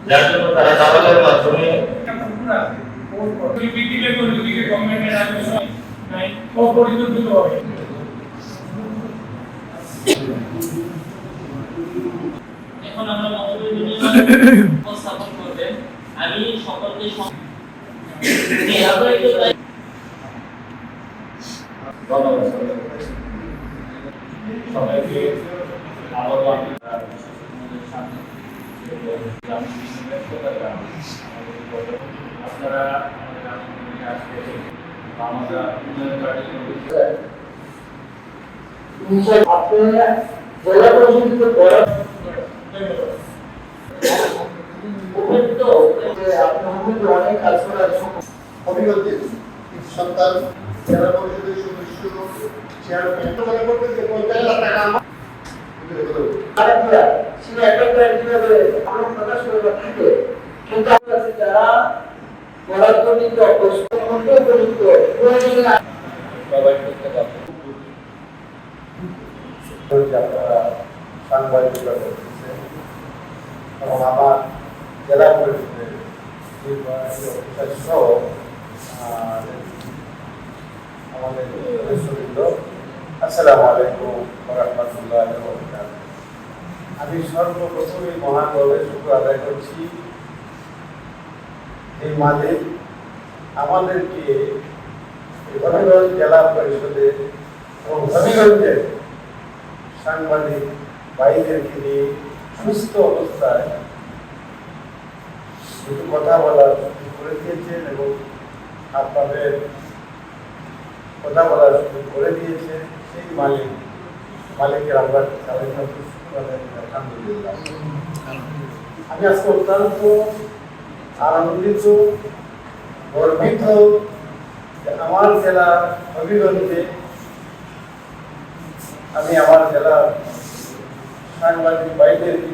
যার জন্য তারা দাবালের মাধ্যমে এখন আমরা মহোদয় উপস্থাপন করবেন। আমি সকলকে সবাইকে আবারও আমি আপনারা আমাদের উন্নয়ন আপনারা জেলা পরিষদের বড় অনেক কাজ করার অভিজ্ঞতা সন্তান জেলা পরিষদের সদস্য চেয়ারম্যান মনে করতে যে 50,000 টাকা আমার যারা বরাদ্দকৃত উপযুক্ত আপনারা সাংবাদিকতা করতেছেন এবং আমার জেলা পরিষদের নির্বাহী অফিসার সহ আমাদের সদস্যবৃন্দ, আসসালামু আলাইকুম ওয়া রাহমাতুল্লাহি ওয়া বারাকাতুহু। আমি সর্বপ্রথমে মহান রবের শুকর আদায় করছি, এই মালিক আমাদেরকে হবিগঞ্জ জেলা পরিষদের এবং হবিগঞ্জের সাংবাদিক ভাইদেরকে নিয়ে সুস্থ অবস্থায় দুটো কথা বলার সুযোগ করে দিয়েছেন এবং আপনাদের কথা বলার সুযোগ করে দিয়েছে। সেই মালিকের আমরা আলহামদুলিল্লাহ। আমি আজকে অত্যন্ত আনন্দিত, গর্বিত যে আমার জেলা হবিগঞ্জে আমি আমার জেলার সাংবাদিক ভাইদেরকে